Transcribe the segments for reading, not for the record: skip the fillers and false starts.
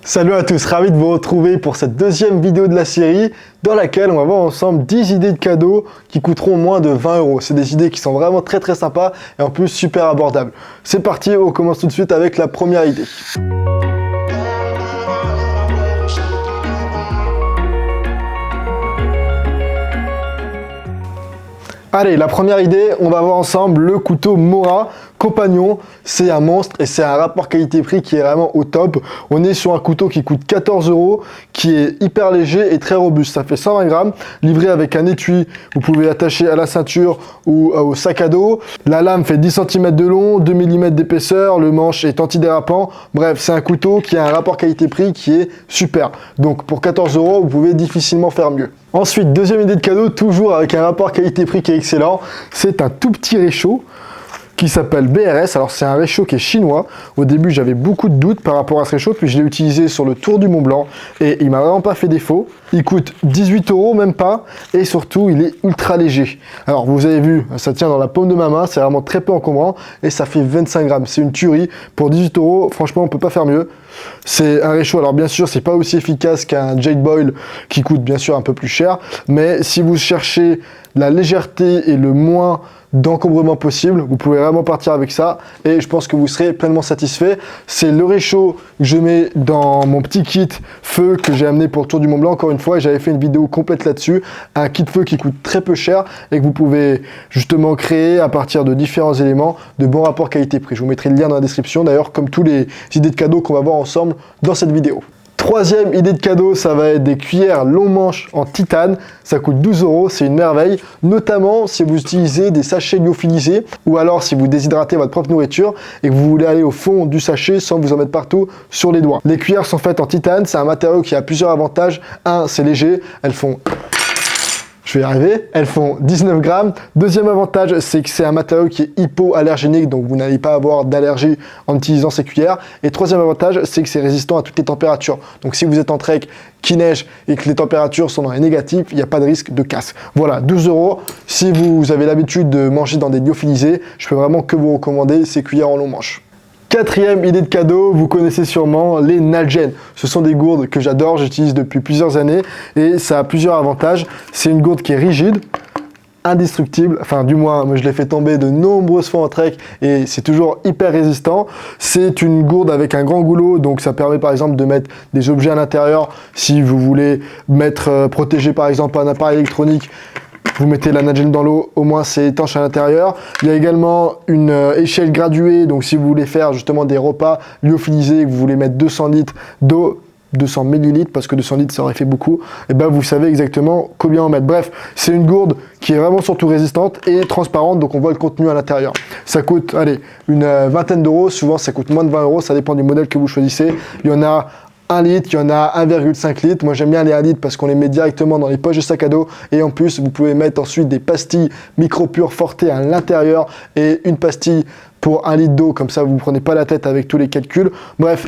Salut à tous, ravi de vous retrouver pour cette deuxième vidéo de la série dans laquelle on va voir ensemble 10 idées de cadeaux qui coûteront moins de 20 €. C'est des idées qui sont vraiment très sympas et en plus super abordables. C'est parti, on commence tout de suite avec la première idée. Allez, la première idée, on va voir ensemble le couteau Mora Compagnon. C'est un monstre et c'est un rapport qualité-prix qui est vraiment au top. On est sur un couteau qui coûte 14 €, qui est hyper léger et très robuste. Ça fait 120 grammes, livré avec un étui. Vous pouvez attacher à la ceinture ou au sac à dos. La lame fait 10 cm de long, 2 mm d'épaisseur. Le manche est antidérapant. Bref, c'est un couteau qui a un rapport qualité-prix qui est super. Donc pour 14 €, vous pouvez difficilement faire mieux. Ensuite, deuxième idée de cadeau, toujours avec un rapport qualité-prix qui est excellent. C'est un tout petit réchaud qui s'appelle BRS. Alors c'est un réchaud qui est chinois. Au début j'avais beaucoup de doutes par rapport à ce réchaud, puis je l'ai utilisé sur le Tour du Mont Blanc et il m'a vraiment pas fait défaut. Il coûte 18 €, même pas, et surtout il est ultra léger. Alors vous avez vu, ça tient dans la paume de ma main, c'est vraiment très peu encombrant et ça fait 25 grammes. C'est une tuerie. Pour 18 €, franchement on peut pas faire mieux. C'est un réchaud, alors bien sûr c'est pas aussi efficace qu'un Jade Boil qui coûte bien sûr un peu plus cher, mais si vous cherchez la légèreté et le moins d'encombrement possible, vous pouvez vraiment partir avec ça et je pense que vous serez pleinement satisfait. C'est le réchaud que je mets dans mon petit kit feu que j'ai amené pour le Tour du Mont Blanc. Encore une fois, j'avais fait une vidéo complète là-dessus, un kit feu qui coûte très peu cher et que vous pouvez justement créer à partir de différents éléments de bon rapport qualité-prix. Je vous mettrai le lien dans la description, d'ailleurs comme tous les idées de cadeaux qu'on va voir ensemble dans cette vidéo. Troisième idée de cadeau, ça va être des cuillères long manche en titane. Ça coûte 12 €, c'est une merveille, notamment si vous utilisez des sachets lyophilisés ou alors si vous déshydratez votre propre nourriture et que vous voulez aller au fond du sachet sans vous en mettre partout sur les doigts. Les cuillères sont faites en titane, c'est un matériau qui a plusieurs avantages. Un, c'est léger, elles font... Je vais y arriver. Elles font 19 grammes. Deuxième avantage, c'est que c'est un matériau qui est hypoallergénique, donc vous n'allez pas avoir d'allergie en utilisant ces cuillères. Et troisième avantage, c'est que c'est résistant à toutes les températures. Donc si vous êtes en trek, qu'il neige et que les températures sont dans les négatives, il n'y a pas de risque de casse. Voilà, 12 €. Si vous avez l'habitude de manger dans des lyophilisés, je peux vraiment que vous recommander ces cuillères en long manche. Quatrième idée de cadeau, vous connaissez sûrement les Nalgene. Ce sont des gourdes que j'adore, j'utilise depuis plusieurs années et ça a plusieurs avantages. C'est une gourde qui est rigide, indestructible, enfin du moins moi je l'ai fait tomber de nombreuses fois en trek et c'est toujours hyper résistant. C'est une gourde avec un grand goulot, donc ça permet par exemple de mettre des objets à l'intérieur. Si vous voulez protéger par exemple un appareil électronique, vous mettez la Nalgene dans l'eau, au moins c'est étanche à l'intérieur. Il y a également une échelle graduée, donc si vous voulez faire justement des repas lyophilisés, que vous voulez mettre 200 litres d'eau, 200 millilitres, parce que 200 litres ça aurait fait beaucoup, et ben vous savez exactement combien en mettre. Bref, c'est une gourde qui est vraiment surtout résistante et transparente, donc on voit le contenu à l'intérieur. Ça coûte, allez, une vingtaine d'euros, souvent ça coûte moins de 20 €, ça dépend du modèle que vous choisissez. Il y en a 1 litre, il y en a 1,5 litre. Moi j'aime bien les 1 litre parce qu'on les met directement dans les poches de sac à dos et en plus vous pouvez mettre ensuite des pastilles micro-pures Forte à l'intérieur et une pastille pour 1 litre d'eau, comme ça vous ne prenez pas la tête avec tous les calculs. Bref,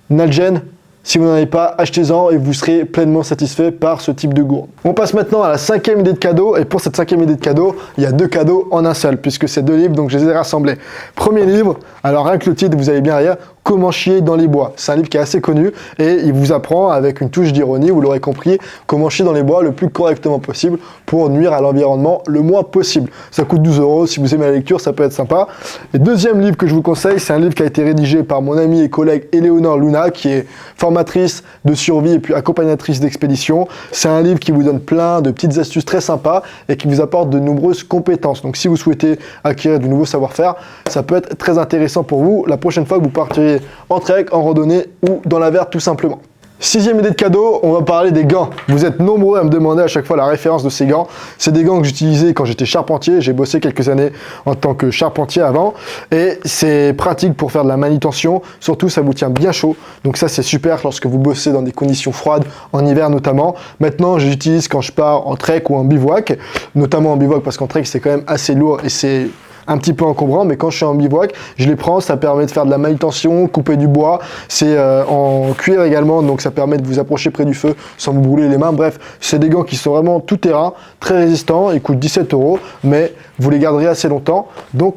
Nalgene, si vous n'en avez pas, achetez-en et vous serez pleinement satisfait par ce type de gourde. On passe maintenant à la cinquième idée de cadeau et pour cette cinquième idée de cadeau, il y a 2 cadeaux en un seul puisque c'est 2 livres, donc je les ai rassemblés. Premier livre, alors rien que le titre, vous allez bien rire, Comment chier dans les bois. C'est un livre qui est assez connu et il vous apprend avec une touche d'ironie, vous l'aurez compris, comment chier dans les bois le plus correctement possible pour nuire à l'environnement le moins possible. Ça coûte 12 €, si vous aimez la lecture, ça peut être sympa. Et deuxième livre que je vous conseille, c'est un livre qui a été rédigé par mon amie et collègue Éléonore Luna, qui est formatrice de survie et puis accompagnatrice d'expédition. C'est un livre qui vous donne plein de petites astuces très sympas et qui vous apporte de nombreuses compétences. Donc si vous souhaitez acquérir du nouveau savoir-faire, ça peut être très intéressant pour vous la prochaine fois que vous partirez en trek, en randonnée ou dans la verte tout simplement. Sixième idée de cadeau, on va parler des gants. Vous êtes nombreux à me demander à chaque fois la référence de ces gants. C'est des gants que j'utilisais quand j'étais charpentier. J'ai bossé quelques années en tant que charpentier avant. Et c'est pratique pour faire de la manutention. Surtout, ça vous tient bien chaud. Donc ça, c'est super lorsque vous bossez dans des conditions froides, en hiver notamment. Maintenant, j'utilise quand je pars en trek ou en bivouac. Notamment en bivouac parce qu'en trek, c'est quand même assez lourd et c'est un petit peu encombrant, mais quand je suis en bivouac, je les prends, ça permet de faire de la manutention, couper du bois, c'est en cuir également, donc ça permet de vous approcher près du feu sans vous brûler les mains. Bref, c'est des gants qui sont vraiment tout terrain, très résistants, ils coûtent 17 €, mais vous les garderez assez longtemps, donc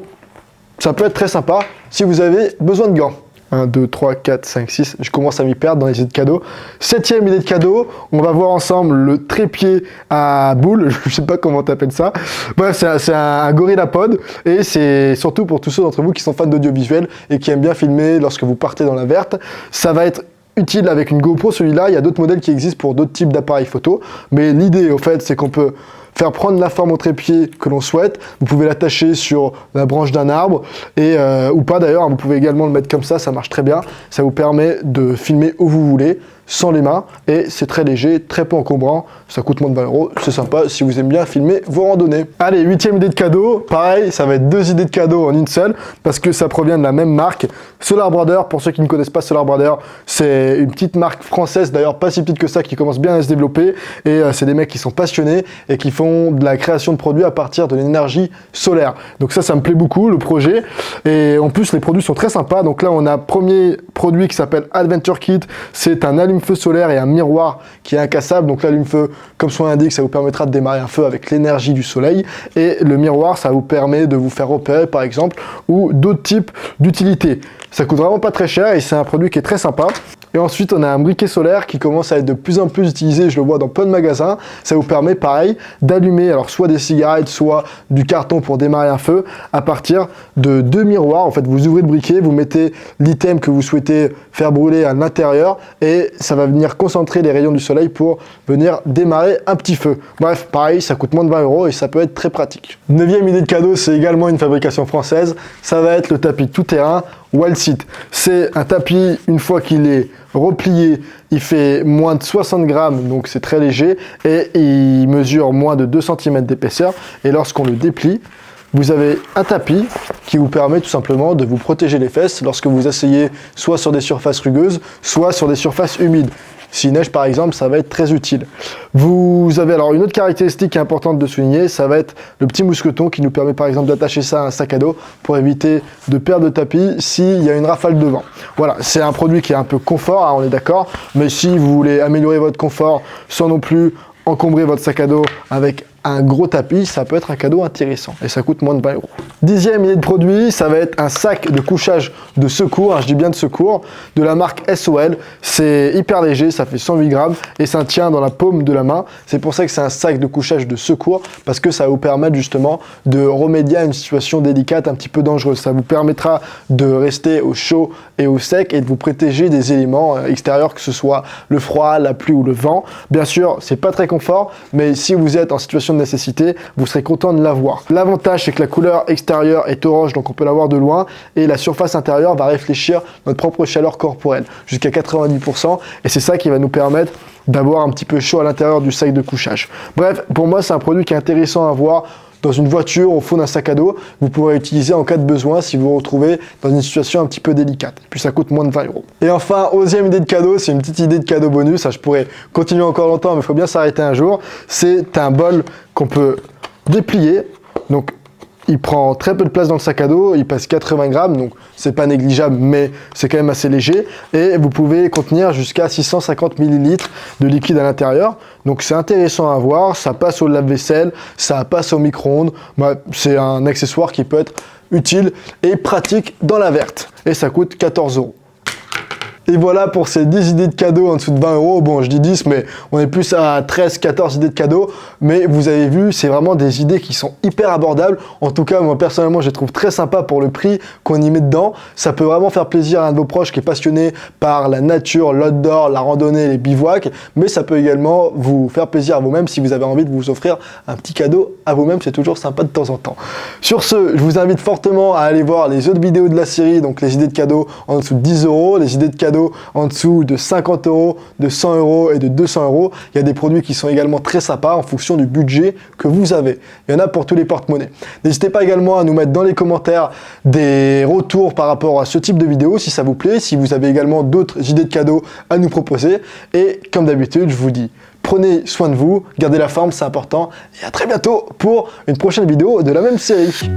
ça peut être très sympa si vous avez besoin de gants. 1, 2, 3, 4, 5, 6. Je commence à m'y perdre dans les idées de cadeaux. 7e idée de cadeau, on va voir ensemble le trépied à boules. Je sais pas comment t'appelles ça. Bref, c'est un gorillapod et c'est surtout pour tous ceux d'entre vous qui sont fans d'audiovisuel et qui aiment bien filmer lorsque vous partez dans la verte. Ça va être utile avec une GoPro, celui-là. Il y a d'autres modèles qui existent pour d'autres types d'appareils photo. Mais l'idée, au fait, c'est qu'on peut faire prendre la forme au trépied que l'on souhaite. Vous pouvez l'attacher sur la branche d'un arbre et ou pas d'ailleurs. Vous pouvez également le mettre comme ça marche très bien. Ça vous permet de filmer où vous voulez, sans les mains, et c'est très léger, très peu encombrant, ça coûte moins de 20 €, c'est sympa si vous aimez bien filmer vos randonnées. Allez, 8e idée de cadeau, pareil, ça va être 2 idées de cadeau en une seule, parce que ça provient de la même marque, Solar Brother. Pour ceux qui ne connaissent pas Solar Brother, c'est une petite marque française, d'ailleurs pas si petite que ça, qui commence bien à se développer, et c'est des mecs qui sont passionnés, et qui font de la création de produits à partir de l'énergie solaire. Donc ça me plaît beaucoup, le projet, et en plus les produits sont très sympas. Donc là on a premier produit qui s'appelle Adventure Kit, c'est un allume-feu solaire et un miroir qui est incassable. Donc l'allume-feu, comme son nom l'indique, ça vous permettra de démarrer un feu avec l'énergie du soleil, et le miroir, ça vous permet de vous faire repérer par exemple, ou d'autres types d'utilités. Ça coûte vraiment pas très cher et c'est un produit qui est très sympa. Et ensuite, on a un briquet solaire qui commence à être de plus en plus utilisé, je le vois dans plein de magasins. Ça vous permet, pareil, d'allumer alors soit des cigarettes, soit du carton pour démarrer un feu à partir de 2 miroirs. En fait, vous ouvrez le briquet, vous mettez l'item que vous souhaitez faire brûler à l'intérieur et ça va venir concentrer les rayons du soleil pour venir démarrer un petit feu. Bref, pareil, ça coûte moins de 20 € et ça peut être très pratique. 9e idée de cadeau, c'est également une fabrication française. Ça va être le tapis tout-terrain Wallsit. C'est un tapis, une fois qu'il est replié, il fait moins de 60 grammes, donc c'est très léger, et il mesure moins de 2 cm d'épaisseur. Et lorsqu'on le déplie, vous avez un tapis qui vous permet tout simplement de vous protéger les fesses lorsque vous asseyez soit sur des surfaces rugueuses, soit sur des surfaces humides. S'il neige par exemple, ça va être très utile. Vous avez alors une autre caractéristique qui est importante de souligner, ça va être le petit mousqueton qui nous permet par exemple d'attacher ça à un sac à dos pour éviter de perdre le tapis s'il y a une rafale de vent. Voilà, c'est un produit qui est un peu confort, hein, on est d'accord, mais si vous voulez améliorer votre confort sans non plus encombrer votre sac à dos avec un gros tapis, ça peut être un cadeau intéressant et ça coûte moins de 20 €. 10e idée de produit, ça va être un sac de couchage de secours, hein, je dis bien de secours, de la marque SOL. C'est hyper léger, ça fait 108 grammes et ça tient dans la paume de la main. C'est pour ça que c'est un sac de couchage de secours, parce que ça va vous permettre justement de remédier à une situation délicate un petit peu dangereuse. Ça vous permettra de rester au chaud et au sec et de vous protéger des éléments extérieurs, que ce soit le froid, la pluie ou le vent. Bien sûr, c'est pas très confort, mais si vous êtes en situation de nécessité, vous serez content de l'avoir. L'avantage, c'est que la couleur extérieure est orange, donc on peut la voir de loin, et la surface intérieure va réfléchir notre propre chaleur corporelle jusqu'à 90%, et c'est ça qui va nous permettre d'avoir un petit peu chaud à l'intérieur du sac de couchage. Bref, pour moi, c'est un produit qui est intéressant à avoir dans une voiture, au fond d'un sac à dos. Vous pourrez l'utiliser en cas de besoin si vous vous retrouvez dans une situation un petit peu délicate. Et puis ça coûte moins de 20 €. Et enfin, 11e idée de cadeau, c'est une petite idée de cadeau bonus. Ça, je pourrais continuer encore longtemps, mais il faut bien s'arrêter un jour. C'est un bol qu'on peut déplier. Donc, il prend très peu de place dans le sac à dos, il pèse 80 grammes, donc c'est pas négligeable, mais c'est quand même assez léger. Et vous pouvez contenir jusqu'à 650 ml de liquide à l'intérieur. Donc c'est intéressant à voir, ça passe au lave-vaisselle, ça passe au micro-ondes. C'est un accessoire qui peut être utile et pratique dans la verte. Et ça coûte 14 €. Et voilà pour ces 10 idées de cadeaux en dessous de 20 €. Bon, je dis 10, mais on est plus à 13, 14 idées de cadeaux. Mais vous avez vu, c'est vraiment des idées qui sont hyper abordables. En tout cas, moi, personnellement, je les trouve très sympas pour le prix qu'on y met dedans. Ça peut vraiment faire plaisir à un de vos proches qui est passionné par la nature, l'outdoor, la randonnée, les bivouacs. Mais ça peut également vous faire plaisir à vous-même si vous avez envie de vous offrir un petit cadeau à vous-même. C'est toujours sympa de temps en temps. Sur ce, je vous invite fortement à aller voir les autres vidéos de la série. Donc, les idées de cadeaux en dessous de 10 €, les idées de cadeaux en dessous de 50 €, de 100 € et de 200 €. Il y a des produits qui sont également très sympas en fonction du budget que vous avez. Il y en a pour tous les porte-monnaies. N'hésitez pas également à nous mettre dans les commentaires des retours par rapport à ce type de vidéo, si ça vous plaît, si vous avez également d'autres idées de cadeaux à nous proposer. Et comme d'habitude, je vous dis, prenez soin de vous, gardez la forme, c'est important. Et à très bientôt pour une prochaine vidéo de la même série.